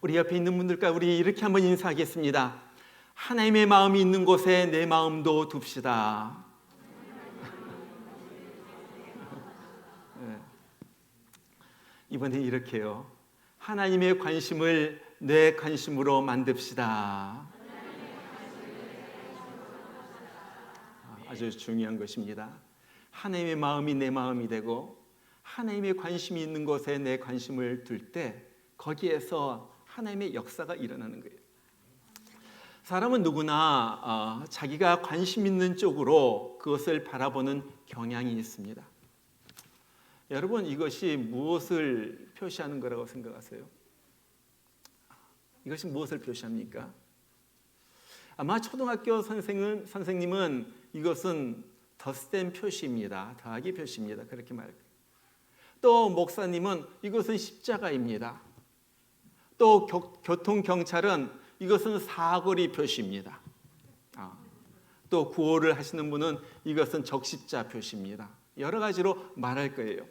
우리 옆에 있는 분들과 우리 이렇게 한번 인사하겠습니다. 하나님의 마음이 있는 곳에 내 마음도 둡시다. 이번에 이렇게요. 하나님의 관심을 내 관심으로 만듭시다. 아주 중요한 것입니다. 하나님의 마음이 내 마음이 되고 하나님의 관심이 있는 곳에 내 관심을 둘 때 거기에서 하나님의 역사가 일어나는 거예요. 사람은 누구나 자기가 관심 있는 쪽으로 그것을 바라보는 경향이 있습니다. 여러분, 이것이 무엇을 표시하는 거라고 생각하세요? 이것이 무엇을 표시합니까? 아마 초등학교 선생님은 이것은 덧셈 표시입니다. 더하기 표시입니다. 그렇게 말해요. 또 목사님은 이것은 십자가입니다. 또 교통경찰은 이것은 사거리 표시입니다. 또 구호를 하시는 분은 이것은 적십자 표시입니다. 여러 가지로 말할 거예요.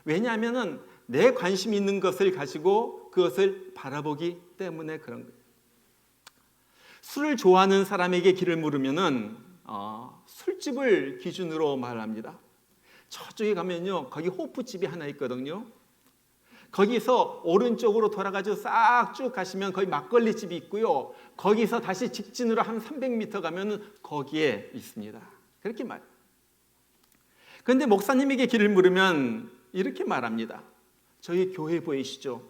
왜냐하면 내 관심 있는 것을 가지고 그것을 바라보기 때문에 그런 거예요. 술을 좋아하는 사람에게 길을 물으면은 술집을 기준으로 말합니다. 저쪽에 가면요, 거기 호프집이 하나 있거든요. 거기서 오른쪽으로 돌아가지고 싹 쭉 가시면 거기 막걸리 집이 있고요. 거기서 다시 직진으로 한 300m 가면은 거기에 있습니다. 그렇게 말해요. 그런데 목사님에게 길을 물으면 이렇게 말합니다. 저희 교회 보이시죠?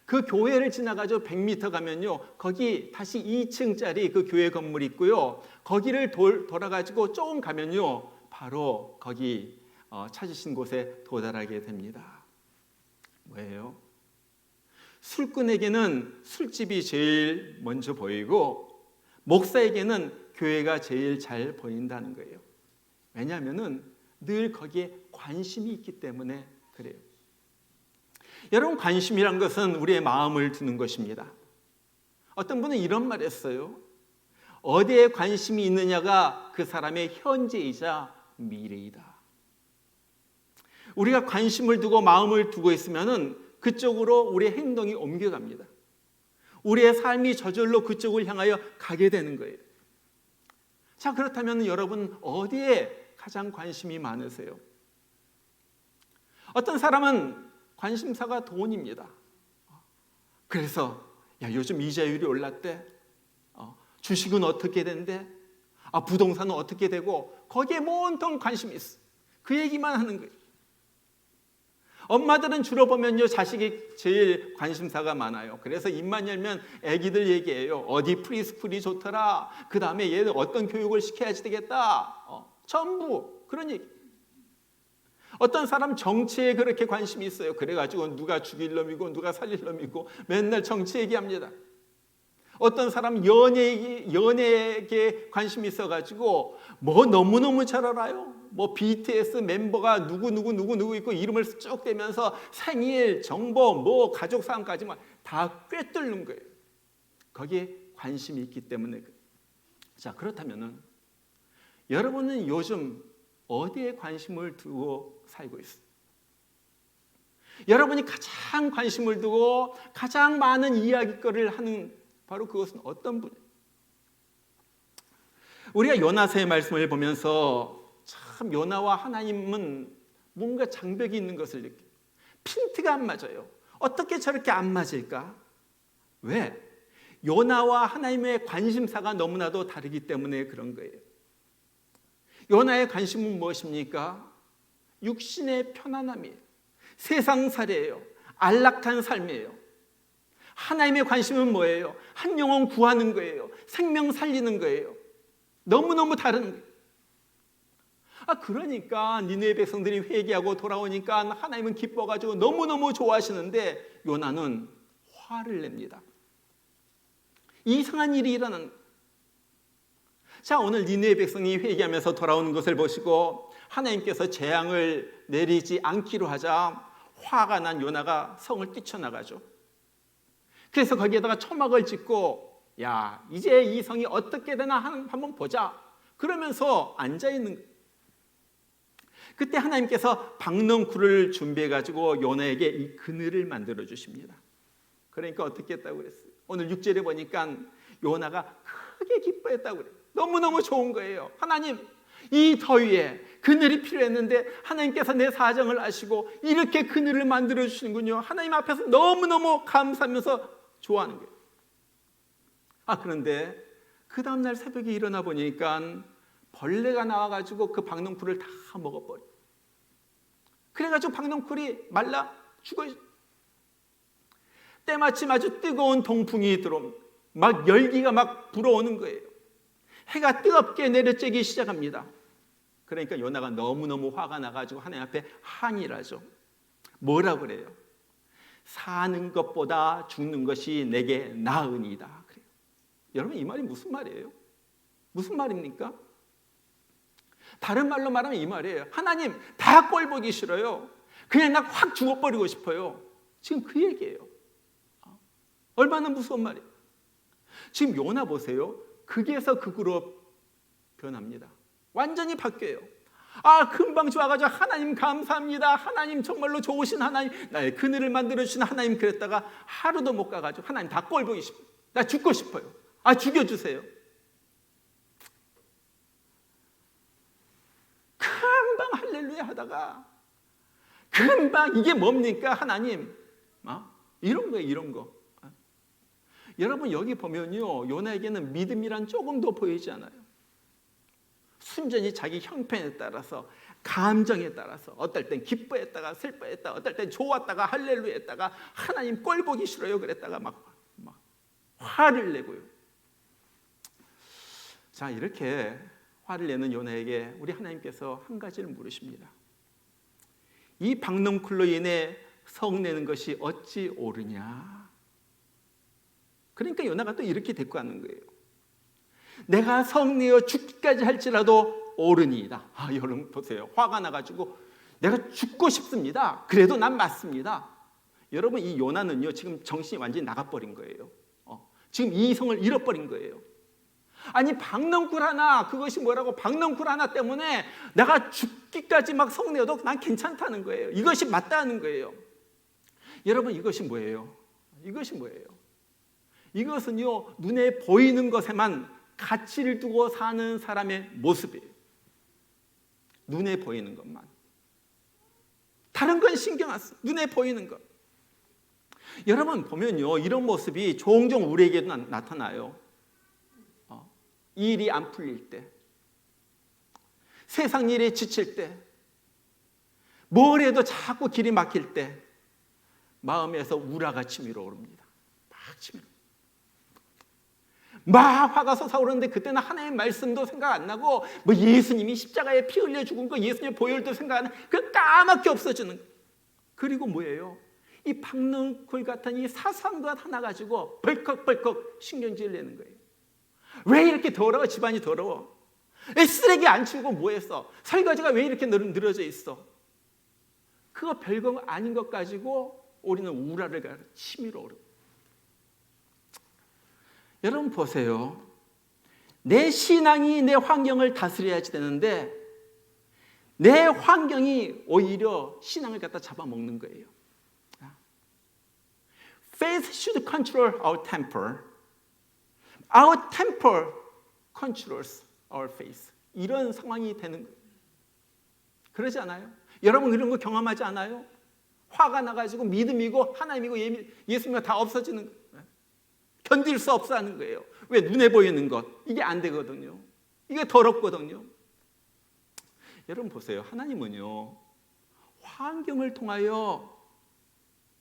그 교회를 지나가지고 100m 가면요, 거기 다시 2층짜리 그 교회 건물이 있고요. 거기를 돌아가지고 조금 가면요, 바로 거기 찾으신 곳에 도달하게 됩니다. 뭐예요? 술꾼에게는 술집이 제일 먼저 보이고 목사에게는 교회가 제일 잘 보인다는 거예요. 왜냐하면은 늘 거기에 관심이 있기 때문에 그래요. 여러분, 관심이란 것은 우리의 마음을 두는 것입니다. 어떤 분은 이런 말 했어요. 어디에 관심이 있느냐가 그 사람의 현재이자 미래이다. 우리가 관심을 두고 마음을 두고 있으면은 그쪽으로 우리의 행동이 옮겨갑니다. 우리의 삶이 저절로 그쪽을 향하여 가게 되는 거예요. 자, 그렇다면 여러분 어디에 가장 관심이 많으세요? 어떤 사람은 관심사가 돈입니다. 그래서 요즘 이자율이 올랐대. 주식은 어떻게 된대? 부동산은 어떻게 되고? 거기에 온통 관심이 있어. 그 얘기만 하는 거예요. 엄마들은 주로 보면요, 자식이 제일 관심사가 많아요. 그래서 입만 열면 애기들 얘기해요. 어디 프리스쿨이 좋더라. 그 다음에 얘는 어떤 교육을 시켜야지 되겠다. 전부 그런 얘기. 어떤 사람 정치에 그렇게 관심이 있어요. 그래가지고 누가 죽일 놈이고 누가 살릴 놈이고 맨날 정치 얘기합니다. 어떤 사람 연예에 관심이 있어가지고 뭐 너무너무 잘 알아요. 뭐 BTS 멤버가 누구 있고 이름을 쭉 대면서 생일, 정보, 뭐 가족 사항까지 다 꿰뚫는 거예요. 거기에 관심이 있기 때문에. 자, 그렇다면은 여러분은 요즘 어디에 관심을 두고 살고 있어요? 여러분이 가장 관심을 두고 가장 많은 이야기거리를 하는 바로 그것은 어떤 분이에요? 우리가 요나서의 말씀을 보면서 참 요나와 하나님은 뭔가 장벽이 있는 것을 느껴요. 핀트가 안 맞아요. 어떻게 저렇게 안 맞을까? 왜? 요나와 하나님의 관심사가 너무나도 다르기 때문에 그런 거예요. 요나의 관심은 무엇입니까? 육신의 편안함이에요. 세상살이에요. 안락한 삶이에요. 하나님의 관심은 뭐예요? 한 영혼 구하는 거예요. 생명 살리는 거예요. 너무너무 다른 거예요. 그러니까 니느웨 백성들이 회개하고 돌아오니까 하나님은 기뻐가지고 너무너무 좋아하시는데 요나는 화를 냅니다. 이상한 일이 일어나는 거예요. 자, 오늘 니느웨 백성이 회개하면서 돌아오는 것을 보시고 하나님께서 재앙을 내리지 않기로 하자 화가 난 요나가 성을 뛰쳐나가죠. 그래서 거기에다가 초막을 짓고 이제 이 성이 어떻게 되나 한번 보자. 그러면서 앉아있는 거예요. 그때 하나님께서 박넝쿨을 준비해가지고 요나에게 이 그늘을 만들어 주십니다. 그러니까 어떻게 했다고 그랬어요? 오늘 6절에 보니까 요나가 크게 기뻐했다고 그래요. 너무너무 좋은 거예요. 하나님, 이 더위에 그늘이 필요했는데 하나님께서 내 사정을 아시고 이렇게 그늘을 만들어 주시는군요. 하나님 앞에서 너무너무 감사하면서 좋아하는 거예요. 그런데 그 다음날 새벽에 일어나 보니까 벌레가 나와가지고 그 박넝쿨을 다 먹어버려. 그래가지고 박넝쿨이 말라 죽어. 때마침 아주 뜨거운 동풍이 들어옵니다. 막 열기가 막 불어오는 거예요. 해가 뜨겁게 내려쬐기 시작합니다. 그러니까 요나가 너무너무 화가 나가지고 하나님 앞에 항의를 하죠. 뭐라 그래요? 사는 것보다 죽는 것이 내게 나으니이다. 그래요. 여러분, 이 말이 무슨 말이에요? 무슨 말입니까? 다른 말로 말하면 이 말이에요. 하나님, 다 꼴 보기 싫어요. 그냥 나 확 죽어버리고 싶어요. 지금 그 얘기예요. 얼마나 무서운 말이에요. 지금 요나 보세요. 극에서 극으로 변합니다. 완전히 바뀌어요. 금방 좋아가지고 하나님 감사합니다. 하나님 정말로 좋으신 하나님, 나의 그늘을 만들어주신 하나님, 그랬다가 하루도 못 가가지고 하나님 다 꼴 보기 싶어요. 나 죽고 싶어요. 죽여주세요. 금방 할렐루야 하다가 금방 이게 뭡니까 하나님? 이런 거예요. 이런 거. 여러분, 여기 보면요, 요나에게는 믿음이란 조금도 보이지 않아요. 순전히 자기 형편에 따라서, 감정에 따라서, 어떨 땐 기뻐했다가 슬퍼했다가, 어떨 땐 좋았다가 할렐루야 했다가 하나님 꼴 보기 싫어요 그랬다가 막 화를 내고요. 자, 이렇게 화를 내는 요나에게 우리 하나님께서 한 가지를 물으십니다. 이 박넝쿨로 인해 성내는 것이 어찌 옳으냐? 그러니까 요나가 또 이렇게 대꾸하는 거예요. 내가 성내어 죽기까지 할지라도 옳으니이다. 여러분 보세요. 화가 나가지고 내가 죽고 싶습니다. 그래도 난 맞습니다. 여러분, 이 요나는요 지금 정신이 완전히 나가버린 거예요. 지금 이성을 잃어버린 거예요. 박넝쿨 하나, 그것이 뭐라고, 박넝쿨 하나 때문에 내가 죽기까지 막 성내어도 난 괜찮다는 거예요. 이것이 맞다는 거예요. 여러분, 이것이 뭐예요? 이것이 뭐예요? 이것은요, 눈에 보이는 것에만 가치를 두고 사는 사람의 모습이에요. 눈에 보이는 것만. 다른 건 신경 안 써. 눈에 보이는 것. 여러분 보면요, 이런 모습이 종종 우리에게도 나타나요. 일이 안 풀릴 때, 세상 일에 지칠 때, 뭘 해도 자꾸 길이 막힐 때 마음에서 우라가 치밀어 오릅니다. 막 치밀어. 막 화가 솟아오르는데 그때는 하나님의 말씀도 생각 안 나고 예수님이 십자가에 피 흘려 죽은 거, 예수님의 보혈도 생각 안 나고 그 까맣게 없어지는 거예요. 그리고 뭐예요? 이 박넝쿨 같은 이 사소한 것 하나 가지고 벌컥벌컥 신경질을 내는 거예요. 왜 이렇게 더러워? 집안이 더러워? 쓰레기 안 치우고 뭐 했어? 설거지가 왜 이렇게 늘어져 있어? 그거 별거 아닌 것 가지고 우리는 우라를 치밀어 오르고. 여러분 보세요. 내 신앙이 내 환경을 다스려야지 되는데 내 환경이 오히려 신앙을 갖다 잡아먹는 거예요. Faith should control our temper. Our temper controls our faith. 이런 상황이 되는 거예요. 그러지 않아요? 여러분 이런 거 경험하지 않아요? 화가 나가지고 믿음이고 하나님이고 예수님이 다 없어지는 거예요. 견딜 수 없어 하는 거예요. 왜? 눈에 보이는 것. 이게 안 되거든요. 이게 더럽거든요. 여러분 보세요. 하나님은요, 환경을 통하여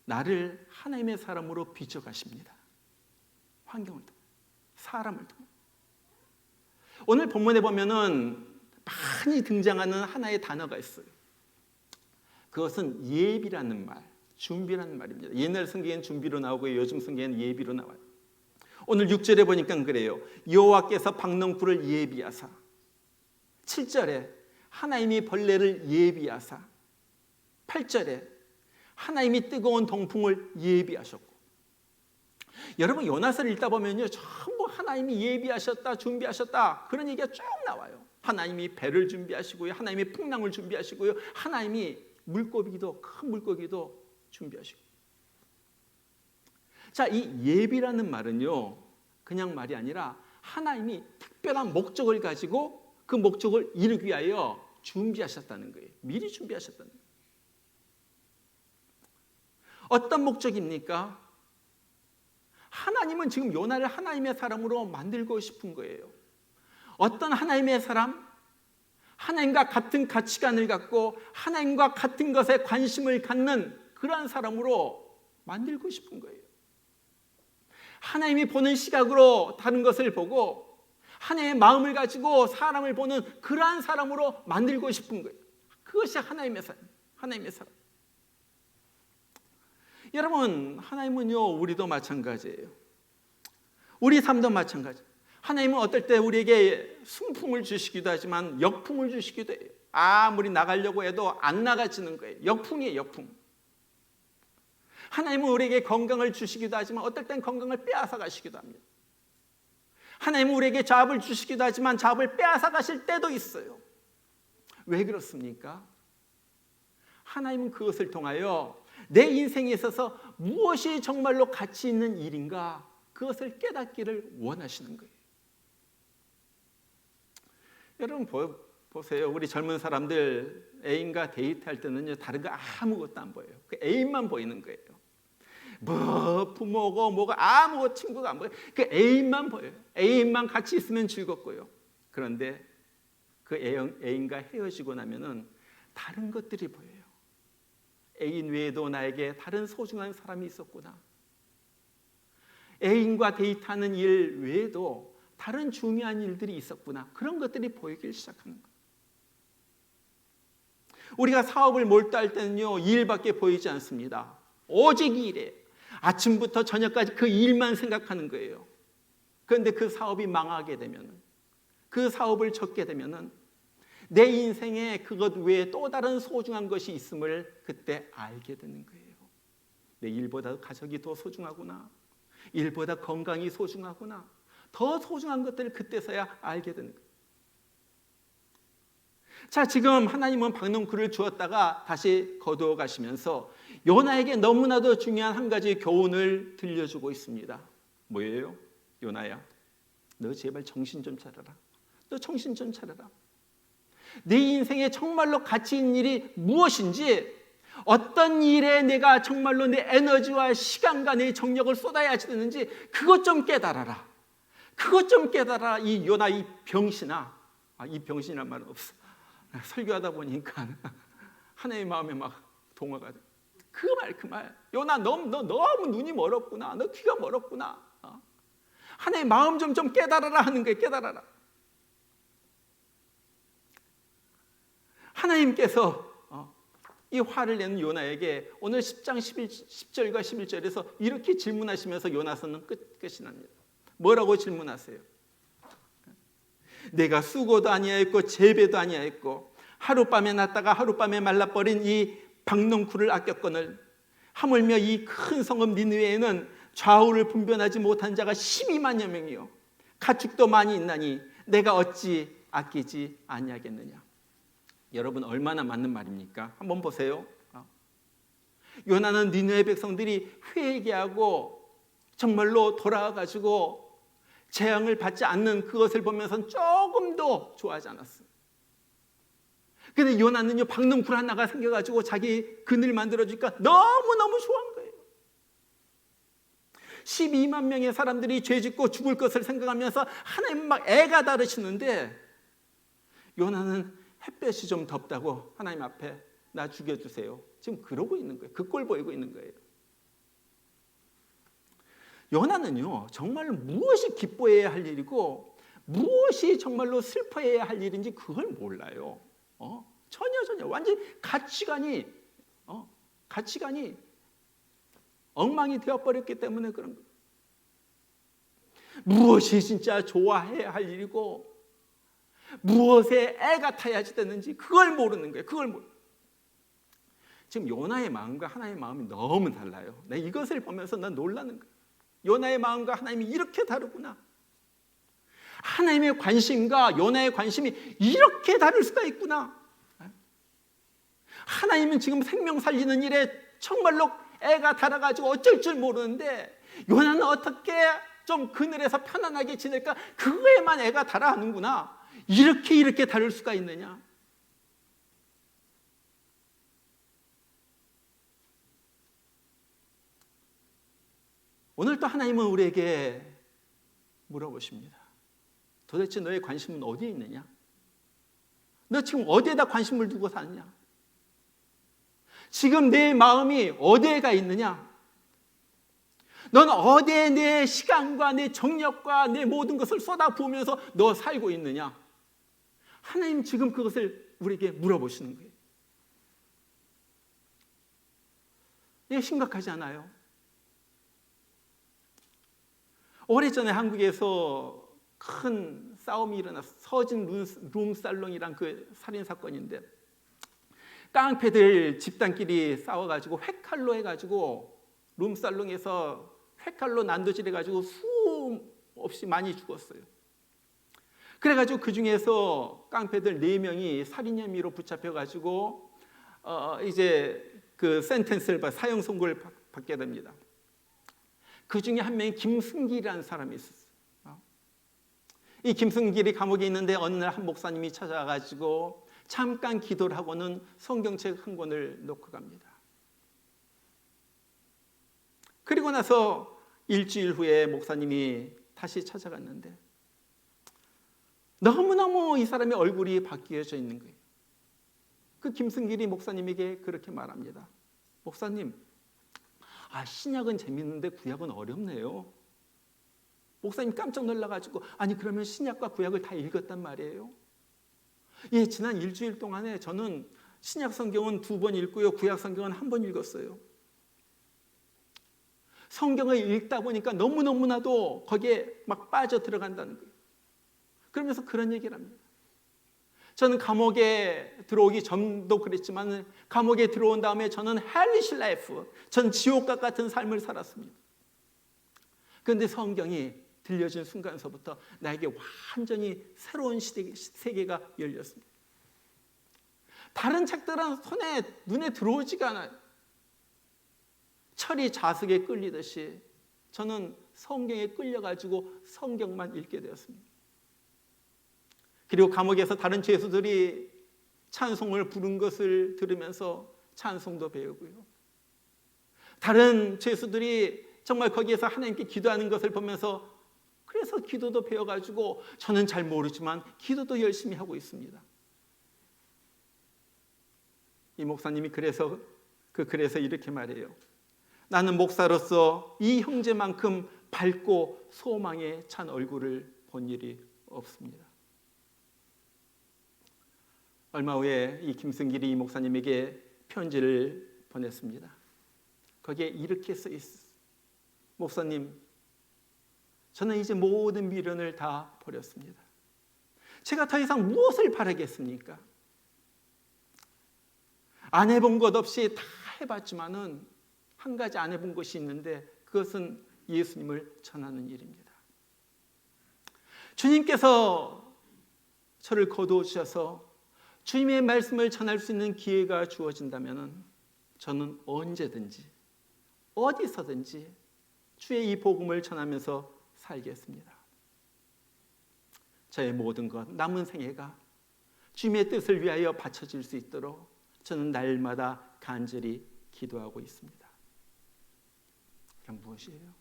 나를 하나님의 사람으로 비춰가십니다. 환경을 통해, 사람을 통해. 오늘 본문에 보면은 많이 등장하는 하나의 단어가 있어요. 그것은 예비라는 말, 준비라는 말입니다. 옛날 성경에는 준비로 나오고 요즘 성경에는 예비로 나와요. 오늘 6절에 보니까 그래요. 여호와께서 박넝쿨을 예비하사. 7절에 하나님이 벌레를 예비하사. 8절에 하나님이 뜨거운 동풍을 예비하셨고. 여러분 요나서를 읽다 보면요, 전부 하나님이 예비하셨다, 준비하셨다 그런 얘기가 쭉 나와요. 하나님이 배를 준비하시고요, 하나님이 풍랑을 준비하시고요, 하나님이 물고기도, 큰 물고기도 준비하시고. 자, 이 예비라는 말은요, 그냥 말이 아니라 하나님이 특별한 목적을 가지고 그 목적을 이루기 위하여 준비하셨다는 거예요. 미리 준비하셨다는 거예요. 어떤 목적입니까? 하나님은 지금 요나를 하나님의 사람으로 만들고 싶은 거예요. 어떤 하나님의 사람? 하나님과 같은 가치관을 갖고 하나님과 같은 것에 관심을 갖는 그러한 사람으로 만들고 싶은 거예요. 하나님이 보는 시각으로 다른 것을 보고 하나님의 마음을 가지고 사람을 보는 그러한 사람으로 만들고 싶은 거예요. 그것이 하나님의 사람, 하나님의 사람. 여러분, 하나님은요, 우리도 마찬가지예요. 우리 삶도 마찬가지. 하나님은 어떨 때 우리에게 순풍을 주시기도 하지만 역풍을 주시기도 해요. 아무리 나가려고 해도 안 나가지는 거예요. 역풍이에요, 역풍. 하나님은 우리에게 건강을 주시기도 하지만 어떨 땐 건강을 빼앗아 가시기도 합니다. 하나님은 우리에게 잡을 주시기도 하지만 잡을 빼앗아 가실 때도 있어요. 왜 그렇습니까? 하나님은 그것을 통하여 내 인생에 있어서 무엇이 정말로 가치 있는 일인가, 그것을 깨닫기를 원하시는 거예요. 여러분 보세요. 우리 젊은 사람들 애인과 데이트할 때는요, 다른 거 아무것도 안 보여요. 그 애인만 보이는 거예요. 뭐 부모고 뭐가 아무것도 친구가 안 보여요. 그 애인만 보여요. 애인만 같이 있으면 즐겁고요. 그런데 그 애인과 헤어지고 나면은 다른 것들이 보여요. 애인 외에도 나에게 다른 소중한 사람이 있었구나. 애인과 데이트하는 일 외에도 다른 중요한 일들이 있었구나. 그런 것들이 보이기 시작하는 거예요. 우리가 사업을 몰두할 때는요, 일밖에 보이지 않습니다. 오직 일에 아침부터 저녁까지 그 일만 생각하는 거예요. 그런데 그 사업이 망하게 되면, 그 사업을 접게 되면 내 인생에 그것 외에 또 다른 소중한 것이 있음을 그때 알게 되는 거예요. 내 일보다 가족이 더 소중하구나. 일보다 건강이 소중하구나. 더 소중한 것들을 그때서야 알게 되는 거예요. 자, 지금 하나님은 박농쿨을 주었다가 다시 거두어 가시면서 요나에게 너무나도 중요한 한 가지 교훈을 들려주고 있습니다. 뭐예요? 요나야, 너 제발 정신 좀 차려라. 너 정신 좀 차려라. 내 인생에 정말로 가치 있는 일이 무엇인지, 어떤 일에 내가 정말로 내 에너지와 시간과 내 정력을 쏟아야 되는지 그것 좀 깨달아라. 그것 좀 깨달아라. 이 요나, 이 병신아. 이 병신이란 말은 없어. 설교하다 보니까 하나님의 마음에 막 동화가 돼. 그 말. 요나, 너 너무 눈이 멀었구나. 너 귀가 멀었구나. 하나님의 마음 좀 깨달아라 하는 거예요. 깨달아라. 하나님께서 이 화를 내는 요나에게 오늘 10장 10절과 11절에서 이렇게 질문하시면서 요나서는 끝이 납니다. 뭐라고 질문하세요? 내가 수고도 아니하였고 재배도 아니하였고 하룻밤에 났다가 하룻밤에 말라버린 이 박농쿨을 아꼈거늘 하물며 이 큰 성읍 니느웨에는 좌우를 분별하지 못한 자가 12만여 명이요 가축도 많이 있나니 내가 어찌 아끼지 아니하겠느냐. 여러분, 얼마나 맞는 말입니까? 한번 보세요. 요나는 니느웨 백성들이 회개하고 정말로 돌아와가지고 재앙을 받지 않는 그것을 보면서 조금도 좋아하지 않았어요. 그런데 요나는요, 박농쿨 하나가 생겨가지고 자기 그늘 만들어주니까 너무너무 좋아한 거예요. 12만 명의 사람들이 죄짓고 죽을 것을 생각하면서 하나님 막 애가 다르시는데 요나는 햇볕이 좀 덥다고 하나님 앞에 나 죽여주세요. 지금 그러고 있는 거예요. 그 꼴 보이고 있는 거예요. 요나는요, 정말 무엇이 기뻐해야 할 일이고 무엇이 정말로 슬퍼해야 할 일인지 그걸 몰라요. 전혀 완전히 가치관이 엉망이 되어버렸기 때문에 그런 거예요. 무엇이 진짜 좋아해야 할 일이고 무엇에 애가 타야지 되는지 그걸 모르는 거예요. 지금 요나의 마음과 하나님의 마음이 너무 달라요. 내가 이것을 보면서 난 놀라는 거예요. 요나의 마음과 하나님이 이렇게 다르구나. 하나님의 관심과 요나의 관심이 이렇게 다를 수가 있구나. 하나님은 지금 생명 살리는 일에 정말로 애가 달아가지고 어쩔 줄 모르는데 요나는 어떻게 좀 그늘에서 편안하게 지낼까? 그거에만 애가 달아하는구나. 이렇게 다를 수가 있느냐? 오늘 또 하나님은 우리에게 물어보십니다. 도대체 너의 관심은 어디에 있느냐? 너 지금 어디에다 관심을 두고 사느냐? 지금 내 마음이 어디에 가 있느냐? 넌 어디에 내 시간과 내 정력과 내 모든 것을 쏟아부으면서 너 살고 있느냐? 하나님 지금 그것을 우리에게 물어보시는 거예요. 이게 심각하지 않아요? 오래전에 한국에서 큰 싸움이 일어났어. 서진 룸살롱이란 그 살인사건인데, 깡패들 집단끼리 싸워가지고 회칼로 해가지고 룸살롱에서 회칼로 난도질 해가지고 수없이 많이 죽었어요. 그래가지고 그 중에서 깡패들 4명이 살인 혐의로 붙잡혀가지고 이제 그 센텐스를 사형 선고를 받게 됩니다. 그 중에 한 명이 김승길이라는 사람이 있었어요. 이 김승길이 감옥에 있는데 어느 날 한 목사님이 찾아가지고 잠깐 기도를 하고는 성경책 한 권을 놓고 갑니다. 그리고 나서 일주일 후에 목사님이 다시 찾아갔는데 너무너무 이 사람의 얼굴이 바뀌어져 있는 거예요. 그 김승길이 목사님에게 그렇게 말합니다. 목사님, 신약은 재밌는데 구약은 어렵네요. 목사님 깜짝 놀라가지고, 아니 그러면 신약과 구약을 다 읽었단 말이에요? 예, 지난 일주일 동안에 저는 신약 성경은 2번 읽고요, 구약 성경은 1번 읽었어요. 성경을 읽다 보니까 너무너무나도 거기에 막 빠져 들어간다는 거예요. 그러면서 그런 얘기를 합니다. 저는 감옥에 들어오기 전도 그랬지만 감옥에 들어온 다음에 저는 헬리시 라이프, 전 지옥과 같은 삶을 살았습니다. 그런데 성경이 들려진 순간서부터 나에게 완전히 새로운 세계가 열렸습니다. 다른 책들은 눈에 들어오지가 않아요. 철이 자석에 끌리듯이 저는 성경에 끌려가지고 성경만 읽게 되었습니다. 그리고 감옥에서 다른 죄수들이 찬송을 부른 것을 들으면서 찬송도 배우고요. 다른 죄수들이 정말 거기에서 하나님께 기도하는 것을 보면서 그래서 기도도 배워가지고 저는 잘 모르지만 기도도 열심히 하고 있습니다. 이 목사님이 그래서 이렇게 말해요. 나는 목사로서 이 형제만큼 밝고 소망에 찬 얼굴을 본 일이 없습니다. 얼마 후에 이 김승길이 이 목사님에게 편지를 보냈습니다. 거기에 이렇게 써 있어요. 목사님, 저는 이제 모든 미련을 다 버렸습니다. 제가 더 이상 무엇을 바라겠습니까? 안 해본 것 없이 다 해봤지만은 한 가지 안 해본 것이 있는데 그것은 예수님을 전하는 일입니다. 주님께서 저를 거두어주셔서 주님의 말씀을 전할 수 있는 기회가 주어진다면 저는 언제든지 어디서든지 주의 이 복음을 전하면서 살겠습니다. 저의 모든 것, 남은 생애가 주님의 뜻을 위하여 바쳐질 수 있도록 저는 날마다 간절히 기도하고 있습니다. 그럼 무엇이에요?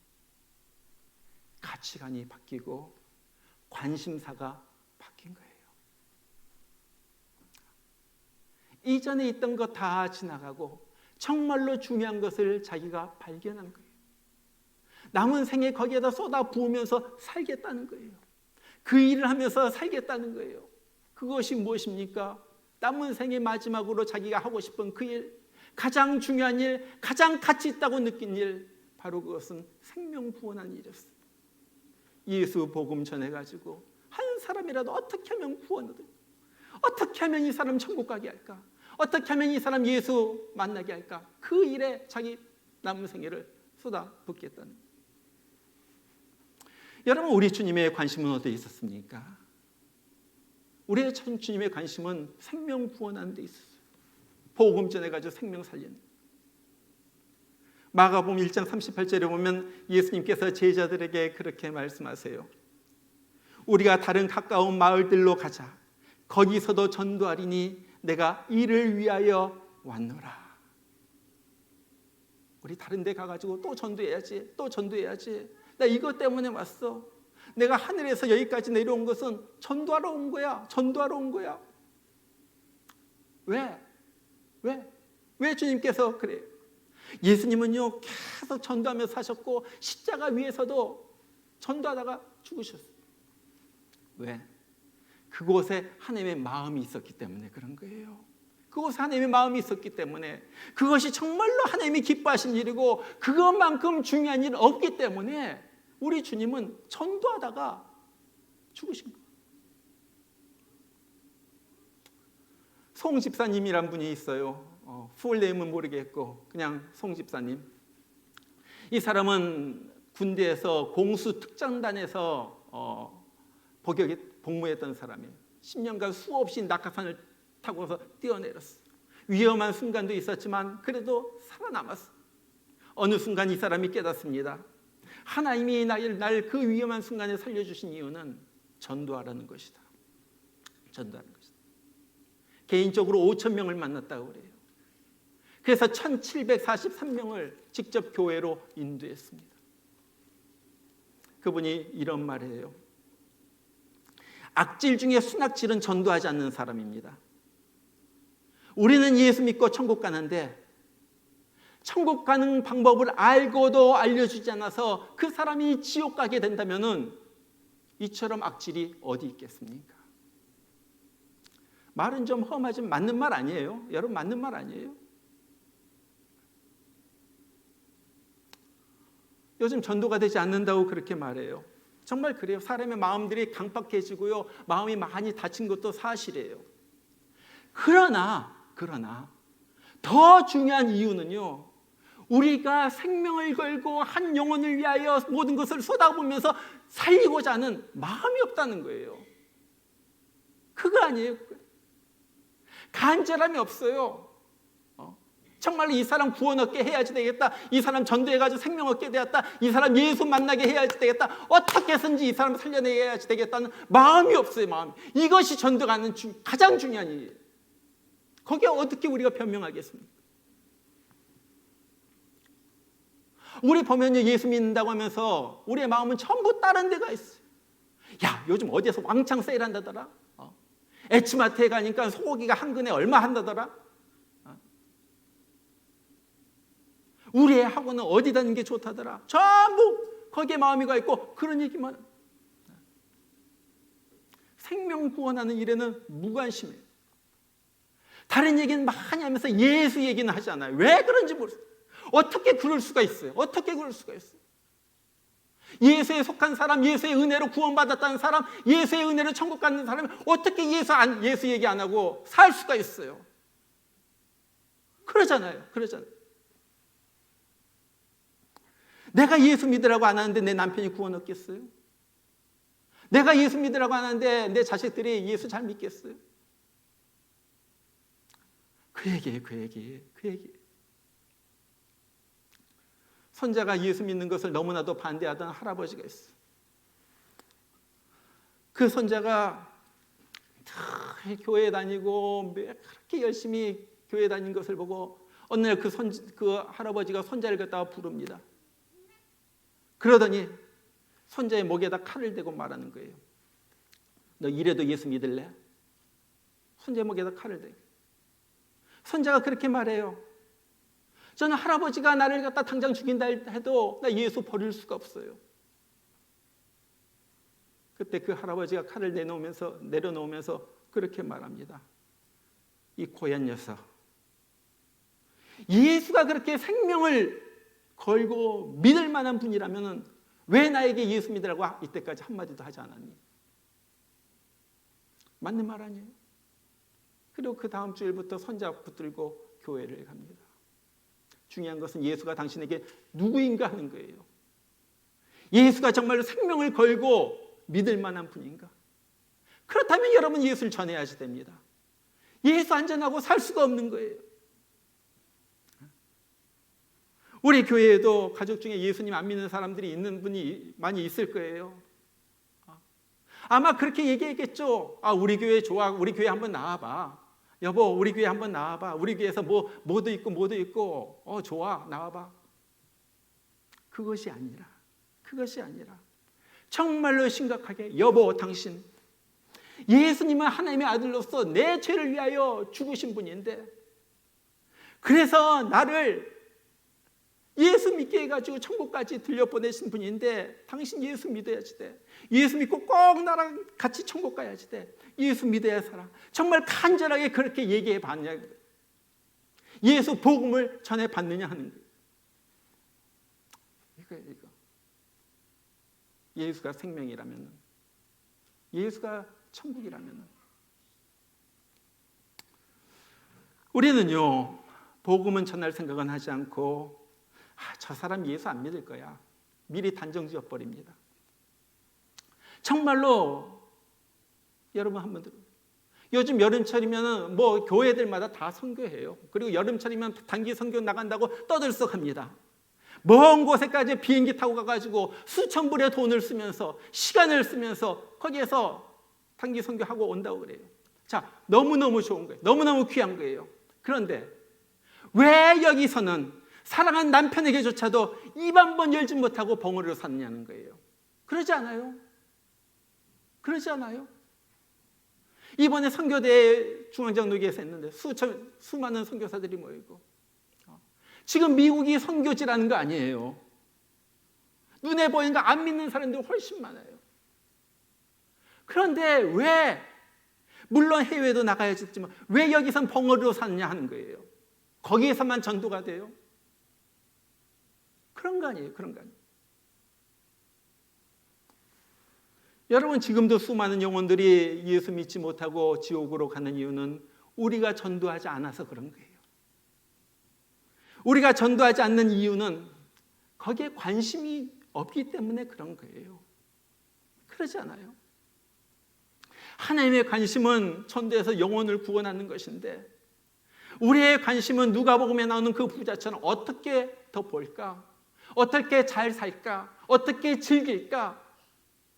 가치관이 바뀌고 관심사가 바뀐 거예요. 이전에 있던 것 다 지나가고 정말로 중요한 것을 자기가 발견한 거예요. 남은 생에 거기에다 쏟아 부으면서 살겠다는 거예요. 그 일을 하면서 살겠다는 거예요. 그것이 무엇입니까? 남은 생의 마지막으로 자기가 하고 싶은 그 일, 가장 중요한 일, 가장 가치 있다고 느낀 일, 바로 그것은 생명 구원한 일이었어요. 예수 복음 전해가지고 한 사람이라도 어떻게 하면 구원을 얻을까? 어떻게 하면 이 사람 천국 가게 할까? 어떻게 하면 이 사람 예수 만나게 할까? 그 일에 자기 남은 생애를 쏟아붓겠다는 거예요. 여러분, 우리 주님의 관심은 어디에 있었습니까? 우리의 주님의 관심은 생명 구원하는 데 있었어요. 복음 전해가지고 생명 살리는. 마가복음 1장 38절에 보면 예수님께서 제자들에게 그렇게 말씀하세요. 우리가 다른 가까운 마을들로 가자. 거기서도 전도하리니 내가 이를 위하여 왔노라. 우리 다른 데 가가지고 또 전도해야지, 또 전도해야지. 나 이것 때문에 왔어. 내가 하늘에서 여기까지 내려온 것은 전도하러 온 거야. 전도하러 온 거야. 왜 주님께서 그래요? 예수님은요 계속 전도하며 사셨고 십자가 위에서도 전도하다가 죽으셨어요. 왜? 그곳에 하나님의 마음이 있었기 때문에 그런 거예요. 그곳에 하나님의 마음이 있었기 때문에, 그것이 정말로 하나님이 기뻐하신 일이고 그것만큼 중요한 일은 없기 때문에 우리 주님은 전도하다가 죽으신 거예요. 송 집사님이란 분이 있어요. 풀네임은 모르겠고 그냥 송 집사님. 이 사람은 군대에서 공수 특전단에서 복무했던 사람이에요. 10년간 수없이 낙하산을 타고서 뛰어내렸어요. 위험한 순간도 있었지만 그래도 살아남았어요. 어느 순간 이 사람이 깨닫습니다. 하나님이 날 그 위험한 순간에 살려주신 이유는 전도하라는 것이다. 전도하는 것이다. 개인적으로 5,000명을 만났다고 그래요. 그래서 1,743명을 직접 교회로 인도했습니다. 그분이 이런 말이에요. 악질 중에 순악질은 전도하지 않는 사람입니다. 우리는 예수 믿고 천국 가는데 천국 가는 방법을 알고도 알려주지 않아서 그 사람이 지옥 가게 된다면은 이처럼 악질이 어디 있겠습니까? 말은 좀 험하지만 맞는 말 아니에요? 여러분, 맞는 말 아니에요? 요즘 전도가 되지 않는다고 그렇게 말해요. 정말 그래요. 사람의 마음들이 강팍해지고요, 마음이 많이 다친 것도 사실이에요. 그러나 더 중요한 이유는요, 우리가 생명을 걸고 한 영혼을 위하여 모든 것을 쏟아부으면서 살리고자 하는 마음이 없다는 거예요. 그거 아니에요. 간절함이 없어요. 정말로 이 사람 구원 얻게 해야지 되겠다, 이 사람 전도해가지고 생명 얻게 되었다, 이 사람 예수 만나게 해야지 되겠다, 어떻게 해서든지 이 사람 살려내야지 되겠다는 마음이 없어요. 마음이. 이것이 전도가 하는 가장 중요한 일이에요. 거기에 어떻게 우리가 변명하겠습니까? 우리 보면요, 예수 믿는다고 하면서 우리의 마음은 전부 다른 데가 있어요. 야, 요즘 어디에서 왕창 세일한다더라. H마트에 가니까 소고기가 한 근에 얼마 한다더라. 우리의 학원은 어디 다니는 게 좋다더라. 전부 거기에 마음이 가 있고 그런 얘기만. 생명 구원하는 일에는 무관심해요. 다른 얘기는 많이 하면서 예수 얘기는 하지 않아요. 왜 그런지 모르겠어요. 어떻게 그럴 수가 있어요? 어떻게 그럴 수가 있어요? 예수에 속한 사람, 예수의 은혜로 구원받았다는 사람, 예수의 은혜로 천국 가는 사람이 어떻게 예수 얘기 안 하고 살 수가 있어요? 그러잖아요. 내가 예수 믿으라고 안 하는데 내 남편이 구원 얻겠어요? 내가 예수 믿으라고 안 하는데 내 자식들이 예수 잘 믿겠어요? 그 얘기. 손자가 예수 믿는 것을 너무나도 반대하던 할아버지가 있어요. 그 손자가 교회 다니고 그렇게 열심히 교회 다닌 것을 보고 어느 날 그 할아버지가 손자를 갖다가 부릅니다. 그러더니 손자의 목에다 칼을 대고 말하는 거예요. 너 이래도 예수 믿을래? 손자의 목에다 칼을 대고. 손자가 그렇게 말해요. 저는 할아버지가 나를 갖다 당장 죽인다 해도 나 예수 버릴 수가 없어요. 그때 그 할아버지가 칼을 내려놓으면서 그렇게 말합니다. 이 고얀 녀석, 예수가 그렇게 생명을 걸고 믿을 만한 분이라면 왜 나에게 예수 믿으라고 이때까지 한마디도 하지 않았니? 맞는 말 아니에요? 그리고 그 다음 주일부터 손자 붙들고 교회를 갑니다. 중요한 것은 예수가 당신에게 누구인가 하는 거예요. 예수가 정말로 생명을 걸고 믿을 만한 분인가? 그렇다면 여러분 예수를 전해야지 됩니다. 예수 안 전하고 살 수가 없는 거예요. 우리 교회에도 가족 중에 예수님 안 믿는 사람들이 있는 분이 많이 있을 거예요. 아마 그렇게 얘기했겠죠. 우리 교회 좋아. 우리 교회 한번 나와봐. 여보, 우리 교회 한번 나와봐. 우리 교회에서 뭐도 있고 좋아, 나와봐. 그것이 아니라 정말로 심각하게, 여보, 당신 예수님은 하나님의 아들로서 내 죄를 위하여 죽으신 분인데, 그래서 나를 예수 믿게 해가지고 천국까지 들려보내신 분인데, 당신 예수 믿어야지 돼. 예수 믿고 꼭 나랑 같이 천국 가야지 돼. 예수 믿어야 살아. 정말 간절하게 그렇게 얘기해 봤냐. 예수 복음을 전해 받느냐 하는 거예요. 이거. 예수가 생명이라면, 예수가 천국이라면, 우리는요, 복음은 전할 생각은 하지 않고, 저 사람 예수 안 믿을 거야, 미리 단정 지어버립니다. 정말로 여러분 한번 들어요. 요즘 여름철이면 교회들마다 다 선교해요. 그리고 여름철이면 단기 선교 나간다고 떠들썩합니다. 먼 곳에까지 비행기 타고 가가지고 수천 불의 돈을 쓰면서, 시간을 쓰면서 거기에서 단기 선교하고 온다고 그래요. 자, 너무너무 좋은 거예요. 너무너무 귀한 거예요. 그런데 왜 여기서는 사랑한 남편에게조차도 입 한 번 열지 못하고 벙어리로 사느냐는 거예요. 그러지 않아요? 이번에 선교대 중앙장로교에서 했는데 수많은 선교사들이 모이고, 지금 미국이 선교지라는 거 아니에요. 눈에 보이는 거 안 믿는 사람들이 훨씬 많아요. 그런데 왜, 물론 해외도 나가야겠지만 왜 여기선 벙어리로 사느냐 하는 거예요. 거기에서만 전도가 돼요? 그런 거 아니에요. 여러분, 지금도 수많은 영혼들이 예수 믿지 못하고 지옥으로 가는 이유는 우리가 전도하지 않아서 그런 거예요. 우리가 전도하지 않는 이유는 거기에 관심이 없기 때문에 그런 거예요. 그러지 않아요? 하나님의 관심은 전도해서 영혼을 구원하는 것인데, 우리의 관심은 누가복음에 나오는 그 부자처럼 어떻게 더 볼까? 어떻게 잘 살까? 어떻게 즐길까?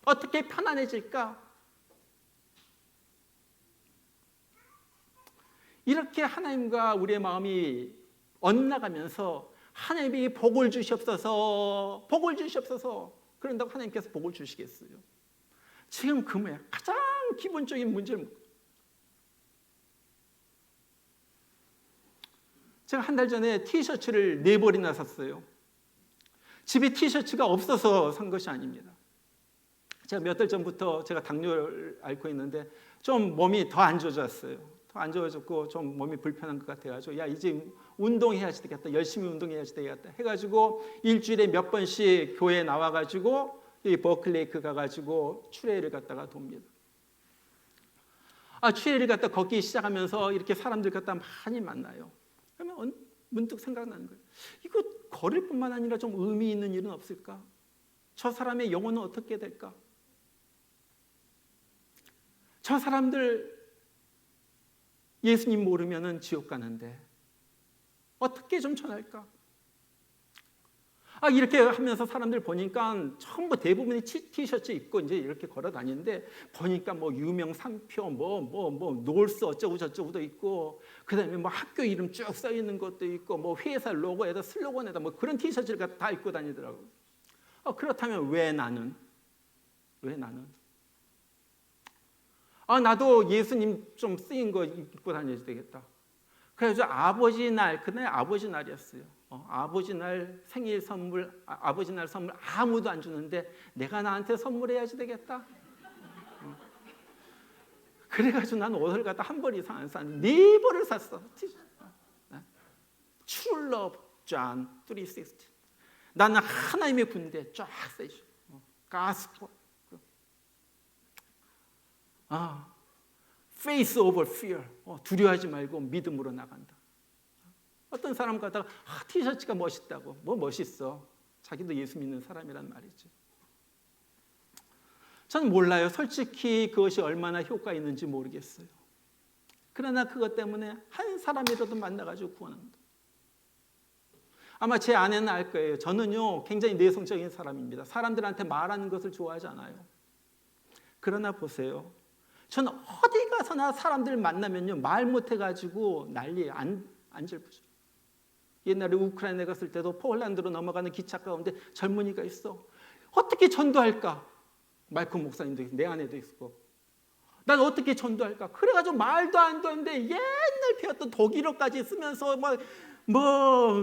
어떻게 편안해질까? 이렇게 하나님과 우리의 마음이 엇나가면서 하나님이 복을 주시옵소서, 그런다고 하나님께서 복을 주시겠어요? 지금 그 뭐야? 가장 기본적인 문제를, 제가 한 달 전에 티셔츠를 4벌이나 샀어요. 집에 티셔츠가 없어서 산 것이 아닙니다. 제가 몇 달 전부터 제가 당뇨를 앓고 있는데 좀 몸이 더 안 좋아졌어요. 더 안 좋아졌고 좀 몸이 불편한 것 같아가지고, 야, 이제 운동해야지 되겠다, 열심히 운동해야지 되겠다 해가지고 일주일에 몇 번씩 교회에 나와가지고 이 버클레이크 가가지고 추레일을 갖다가 돕니다. 추레일을 갖다 걷기 시작하면서 이렇게 사람들 갖다 많이 만나요. 그러면 문득 생각나는 거예요. 이거 걸을 뿐만 아니라 좀 의미 있는 일은 없을까? 저 사람의 영혼은 어떻게 될까? 저 사람들 예수님 모르면은 지옥 가는데 어떻게 좀 전할까? 이렇게 하면서 사람들 보니까 전부 대부분이 티셔츠 입고 이제 이렇게 걸어 다니는데, 보니까 유명 상표, 놀스 어쩌고 저쩌고도 있고, 그다음에 학교 이름 쭉 써 있는 것도 있고, 회사 로고에다 슬로건에다 그런 티셔츠를 다 입고 다니더라고. 그렇다면 왜 나는? 나도 예수님 좀 쓰인 거 입고 다녀야 되겠다. 그래서 아버지 날, 그날 아버지 날이었어요. 아버지 날 생일 선물, 아버지 날 선물 아무도 안 주는데 내가 나한테 선물해야지 되겠다. 그래가지고 난 옷을 갖다 한 벌 이상 안 샀는데 4벌을 샀어. True Love John 3:16. 나는 하나님의 군대 쫙 써있어. 가스포. Faith over fear. 두려워하지 말고 믿음으로 나간다. 어떤 사람 가다가 티셔츠가 멋있다고. 멋있어. 자기도 예수 믿는 사람이란 말이죠. 저는 몰라요. 솔직히 그것이 얼마나 효과 있는지 모르겠어요. 그러나 그것 때문에 한 사람이라도 만나가지고 구원합니다. 아마 제 아내는 알 거예요. 저는요 굉장히 내성적인 사람입니다. 사람들한테 말하는 것을 좋아하지 않아요. 그러나 보세요. 저는 어디 가서나 사람들 만나면요 말 못해가지고 난리 안절부절. 옛날에 우크라이나에 갔을 때도 폴란드로 넘어가는 기차 가운데 젊은이가 있어. 어떻게 전도할까? 말콤 목사님도 있고 내 아내도 있고. 난 어떻게 전도할까? 그래가지고 말도 안 되는데 옛날 배웠던 독일어까지 쓰면서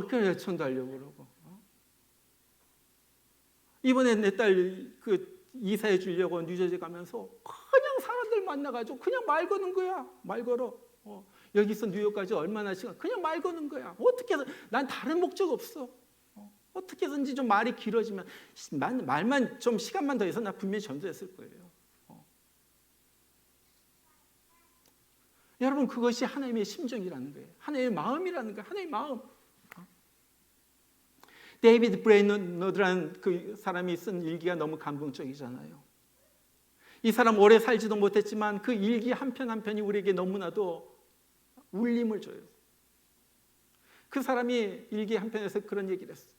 그래 전도하려고 그러고. 이번에 내 딸 이사해 주려고 뉴저지 가면서 그냥 사람들 만나가지고 그냥 말 거는 거야. 말 걸어. 여기서 뉴욕까지 얼마나 시간? 그냥 말 거는 거야. 어떻게 해서 난 다른 목적 없어. 어떻게 해서든지 좀 말이 길어지면 말만 좀 시간만 더 해서 나 분명히 전도했을 거예요. 여러분 그것이 하나님의 심정이라는 거예요. 하나님의 마음이라는 거예요. 하나님의 마음. 데이비드 브레이너드라는 그 사람이 쓴 일기가 너무 감동적이잖아요. 이 사람 오래 살지도 못했지만 그 일기 한 편 한 편이 우리에게 너무나도 울림을 줘요. 그 사람이 일기 한 편에서 그런 얘기를 했어요.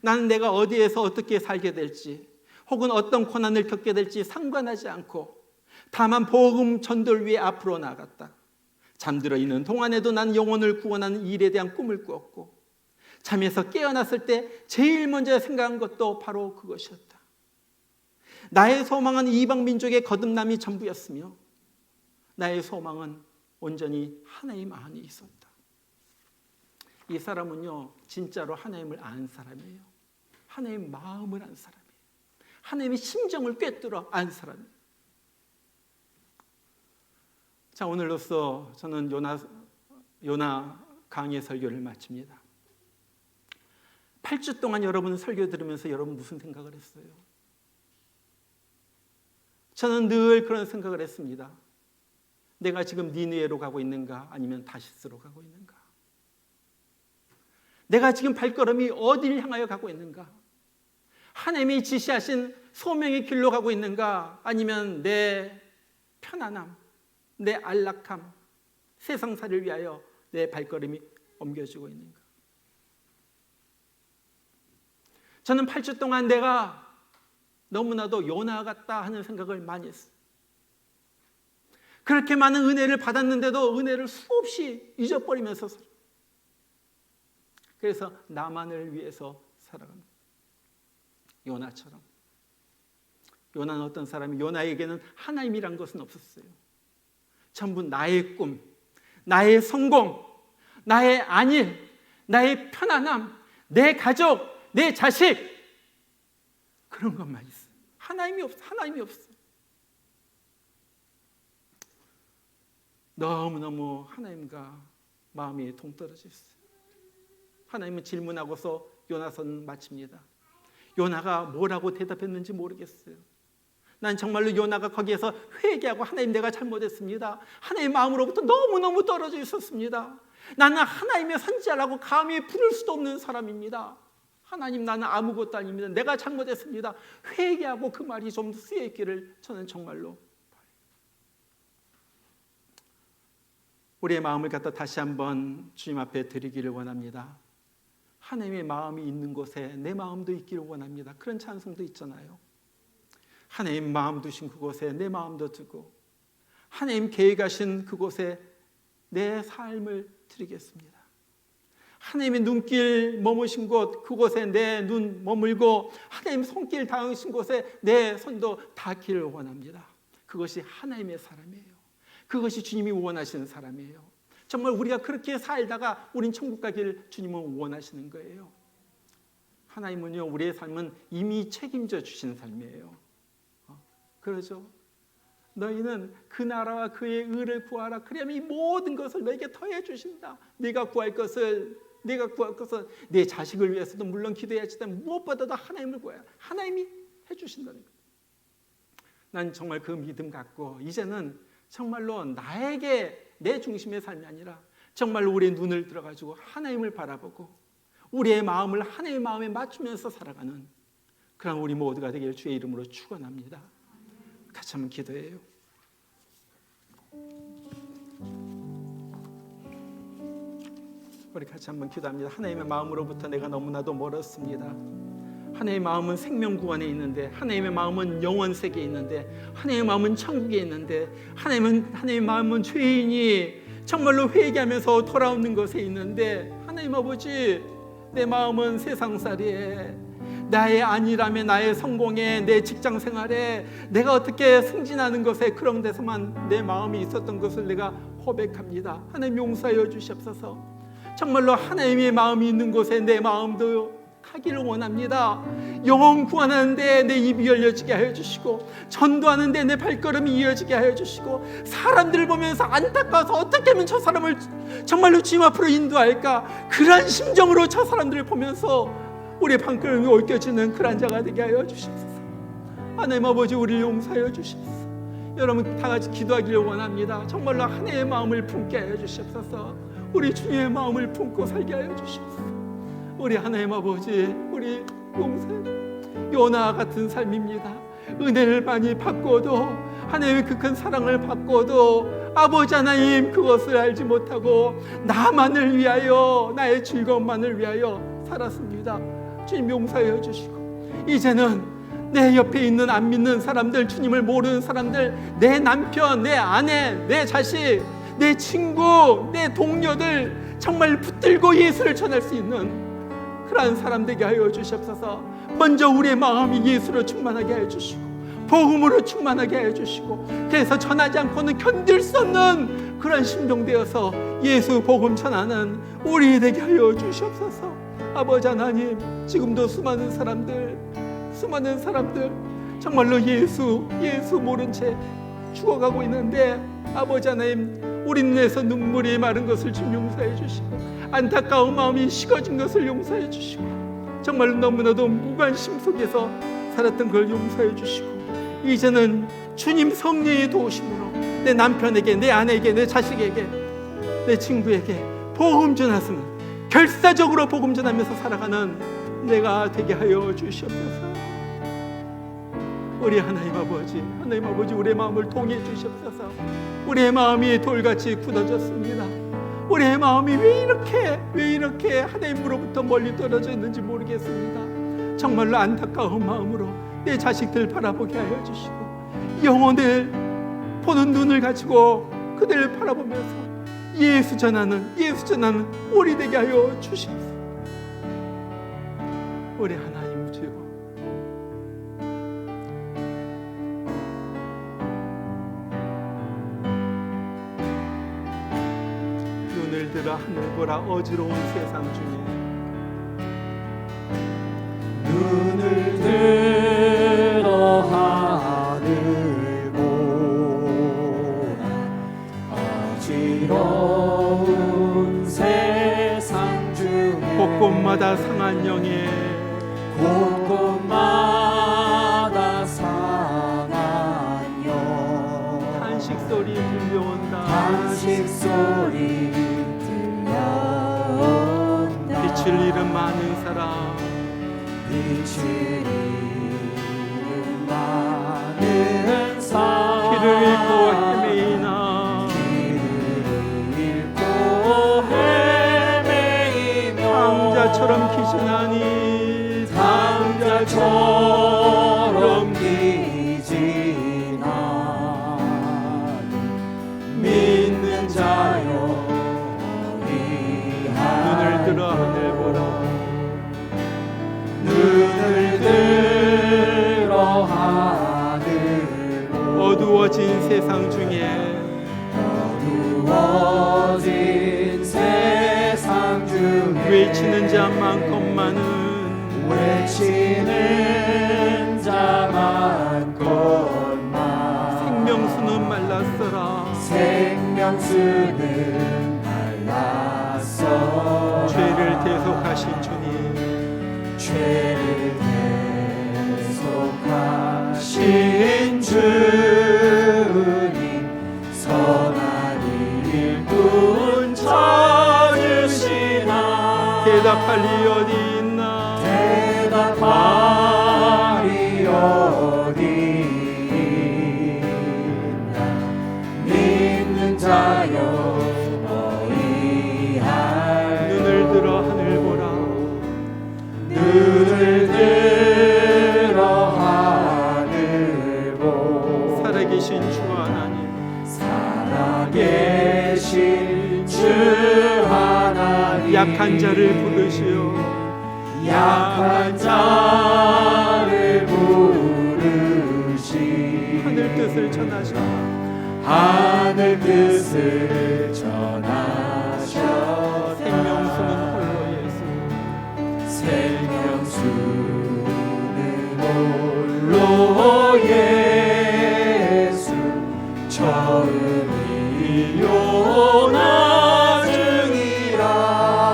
나는 내가 어디에서 어떻게 살게 될지 혹은 어떤 고난을 겪게 될지 상관하지 않고 다만 복음 전도를 위해 앞으로 나아갔다. 잠들어 있는 동안에도 난 영혼을 구원하는 일에 대한 꿈을 꾸었고 잠에서 깨어났을 때 제일 먼저 생각한 것도 바로 그것이었다. 나의 소망은 이방 민족의 거듭남이 전부였으며 나의 소망은 온전히 하나님 안에 있었다. 이 사람은요 진짜로 하나님을 아는 사람이에요. 하나님의 마음을 아는 사람이에요. 하나님의 심정을 꿰뚫어 아는 사람이에요. 자, 오늘로써 저는 요나 강의 설교를 마칩니다. 8주 동안 여러분 설교 들으면서 여러분 무슨 생각을 했어요? 저는 늘 그런 생각을 했습니다. 내가 지금 니느웨로 가고 있는가 아니면 다시스로 가고 있는가? 내가 지금 발걸음이 어디를 향하여 가고 있는가? 하나님이 지시하신 소명의 길로 가고 있는가? 아니면 내 편안함, 내 안락함, 세상살이를 위하여 내 발걸음이 옮겨지고 있는가? 저는 8주 동안 내가 너무나도 요나 같다 하는 생각을 많이 했어요. 그렇게 많은 은혜를 받았는데도 은혜를 수없이 잊어버리면서 살아요. 그래서 나만을 위해서 살아갑니다. 요나처럼. 요나는 어떤 사람이 요나에게는 하나님이란 것은 없었어요. 전부 나의 꿈, 나의 성공, 나의 안일, 나의 편안함, 내 가족, 내 자식 그런 것만 있어요. 하나님이 없어. 너무너무 하나님과 마음이 동떨어져 있어요. 하나님은 질문하고서 요나서는 마칩니다. 요나가 뭐라고 대답했는지 모르겠어요. 난 정말로 요나가 거기에서 회개하고 하나님 내가 잘못했습니다. 하나님 마음으로부터 너무너무 떨어져 있었습니다. 나는 하나님의 선지자라고 감히 부를 수도 없는 사람입니다. 하나님 나는 아무것도 아닙니다. 내가 잘못했습니다. 회개하고 그 말이 좀 쓰여 있기를 저는 정말로 바라요. 우리의 마음을 갖다 다시 한번 주님 앞에 드리기를 원합니다. 하나님의 마음이 있는 곳에 내 마음도 있기를 원합니다. 그런 찬송도 있잖아요. 하나님 마음 두신 그곳에 내 마음도 두고 하나님 계획하신 그곳에 내 삶을 드리겠습니다. 하나님의 눈길 머무신 곳 그곳에 내 눈 머물고 하나님 손길 닿으신 곳에 내 손도 닿기를 원합니다. 그것이 하나님의 사람이에요. 그것이 주님이 원하시는 사람이에요. 정말 우리가 그렇게 살다가 우린 천국 가기를 주님은 원하시는 거예요. 하나님은요 우리의 삶은 이미 책임져 주시는 삶이에요. 그러죠. 너희는 그 나라와 그의 의를 구하라. 그러면 이 모든 것을 너에게 더해 주신다. 네가 구할 것은 내 자식을 위해서도 물론 기도해야지만 무엇보다도 하나님을 구해야 하나님이 해주신다는 거예요. 난 정말 그 믿음 갖고 이제는 정말로 나에게 내 중심의 삶이 아니라 정말로 우리의 눈을 들어가지고 하나님을 바라보고 우리의 마음을 하나님의 마음에 맞추면서 살아가는 그런 우리 모두가 되길 주의 이름으로 축원합니다. 같이 한번 기도해요. 우리 같이 한번 기도합니다. 하나님의 마음으로부터 내가 너무나도 멀었습니다. 하나님의 마음은 생명구원에 있는데, 하나님의 마음은 영원 세계에 있는데, 하나님의 마음은 천국에 있는데, 하나님의 마음은 죄인이 정말로 회개하면서 돌아오는 것에 있는데, 하나님 아버지, 내 마음은 세상살이에, 나의 안일함에, 나의 성공에, 내 직장 생활에, 내가 어떻게 승진하는 것에, 그런 데서만 내 마음이 있었던 것을 내가 고백합니다. 하나님 용서하여 주시옵소서. 정말로 하나님의 마음이 있는 곳에 내 마음도 가기를 원합니다. 영혼 구원하는데 내 입이 열려지게 하여 주시고, 전도하는데 내 발걸음이 이어지게 하여 주시고, 사람들을 보면서 안타까워서 어떻게 하면 저 사람을 정말로 주님 앞으로 인도할까, 그런 심정으로 저 사람들을 보면서 우리의 발걸음이 옮겨지는 그런 자가 되게 하여 주시옵소서. 하나님 아버지, 우리를 용서하여 주시옵소서. 여러분 다 같이 기도하기를 원합니다. 정말로 하나님의 마음을 품게 하여 주시옵소서. 우리 주님의 마음을 품고 살게 하여 주시옵소서. 우리 하나님 아버지, 우리 용서해. 요나 같은 삶입니다. 은혜를 많이 받고도, 하나님의 그 큰 사랑을 받고도 아버지 하나님 그것을 알지 못하고 나만을 위하여, 나의 즐거움만을 위하여 살았습니다. 주님 용서해 주시고, 이제는 내 옆에 있는 안 믿는 사람들, 주님을 모르는 사람들, 내 남편, 내 아내, 내 자식, 내 친구, 내 동료들 정말 붙들고 예수를 전할 수 있는 그러한 사람 되게 하여 주시옵소서. 먼저 우리의 마음이 예수로 충만하게 하여 주시고, 복음으로 충만하게 하여 주시고, 그래서 전하지 않고는 견딜 수 없는 그런 심령 되어서 예수 복음 전하는 우리 되게 하여 주시옵소서. 아버지 하나님, 지금도 수많은 사람들 정말로 예수 모른 채 죽어가고 있는데, 아버지 하나님, 우리 눈에서 눈물이 마른 것을 좀 용서해 주시고, 안타까운 마음이 식어진 것을 용서해 주시고, 정말 너무나도 무관심 속에서 살았던 걸 용서해 주시고, 이제는 주님 성령의 도우심으로 내 남편에게, 내 아내에게, 내 자식에게, 내 친구에게 복음 전하시는, 결사적으로 복음 전하면서 살아가는 내가 되게 하여 주시옵소서. 우리 하나님 아버지, 우리의 마음을 통해 주시옵소서. 우리의 마음이 돌같이 굳어졌습니다. 우리의 마음이 왜 이렇게 하나님으로부터 멀리 떨어져 있는지 모르겠습니다. 정말로 안타까운 마음으로 내 자식들 바라보게 하여 주시고, 영혼을 보는 눈을 가지고 그들을 바라보면서 예수 전하는 우리 되게 하여 주시옵소서. 우리 하나님 주여, 눈을 들어 하늘 보라. 어지러운 세상 중에 눈을 들어 하늘 보라. 어지러운 세상 중에 곳곳마다 상한 영에 상한 영 탄식 소리 들려온다. 탄식 소리 들려온다. 빛을 잃은 많은 사람, 빛을 잃은 많은 사람, 길을 잃고 헤매이나 당자처럼 기준하니 당자처럼 기진하니 믿는 자여 눈을 들어 하늘 보라. 눈을 들어 하늘 보라. 어두워진 세상 중에 어두워진 세상 중에 외치는 자 많건만은 외치는 자 많건만 생명수는 말랐어라. 생명수는 말랐어. 죄를 대속하신 주님, 죄를 대속하신 주님, 선한 일꾼 찾으시나. 대답할 리 어디 있나. 대답하리 어디 있나. 믿는 자여 어이할 눈을 약한 자를 부르시오. 약한 자를 부르시 하늘 뜻을 전하셔. 하늘 뜻을 전하셔 생명수는 홀로 예수. 생명수는 홀로 예수 처음이요 나중이라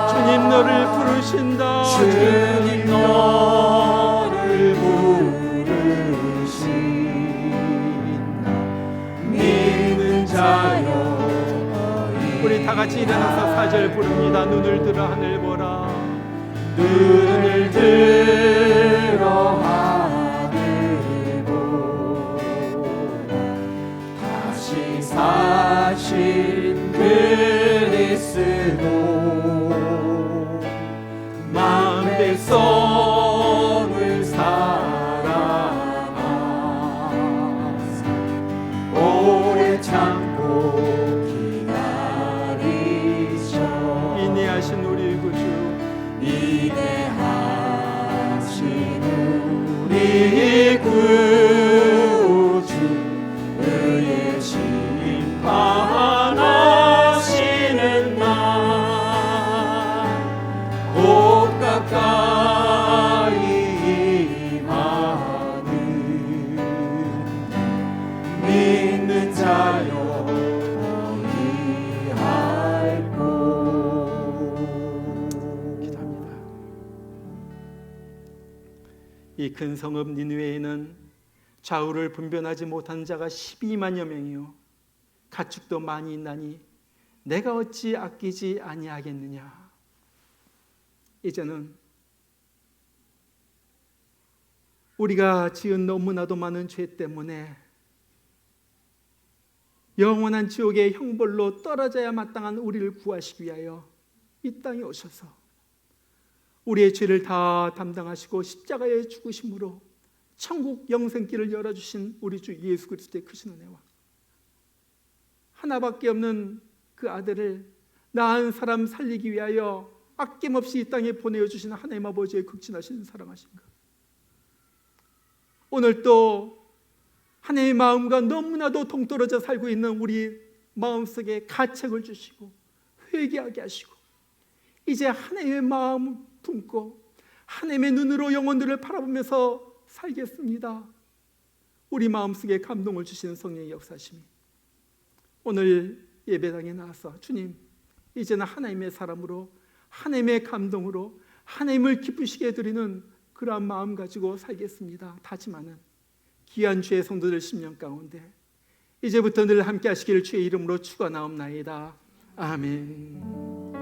주님 너를 부르신다. 주님 너를 부르신다 믿는 자여 우리 다 같이 일어나서 4절 부릅니다. 눈을 들어 하늘 보라. 눈을 들어 하늘 보라 다시 사신 그리스도 만 백성을 사랑하사 오래 참고 기다리셔 인내하신 우리 구주. 인내하신 우리 구주 의의 심판하시는 날 곧 가까이 임하는 믿는 자여 어이할꼬 기도합니다. 이 큰 성읍 니느웨에는 좌우를 분별하지 못한 자가 12만여 명이요 가축도 많이 있나니 내가 어찌 아끼지 아니하겠느냐. 이제는 우리가 지은 너무나도 많은 죄 때문에 영원한 지옥의 형벌로 떨어져야 마땅한 우리를 구하시기 위하여 이 땅에 오셔서 우리의 죄를 다 담당하시고 십자가에 죽으심으로 천국 영생길을 열어주신 우리 주 예수 그리스도의 크신 은혜와 하나밖에 없는 그 아들을 나은 사람 살리기 위하여 아낌없이 이 땅에 보내주신 하나님 아버지의 극진하신 사랑하신 것, 오늘 또 하나님의 마음과 너무나도 동떨어져 살고 있는 우리 마음속에 가책을 주시고 회개하게 하시고 이제 하나님의 마음을 품고 하나님의 눈으로 영혼들을 바라보면서 살겠습니다. 우리 마음속에 감동을 주시는 성령의 역사심이 오늘 예배당에 나와서 주님 이제는 하나님의 사람으로 하나님의 감동으로 하나님을 기쁘시게 드리는 그러한 마음 가지고 살겠습니다. 다짐하는 귀한 주의 성도들 10년 가운데 이제부터 늘 함께 하시기를 주의 이름으로 축원하옵나이다. 아멘.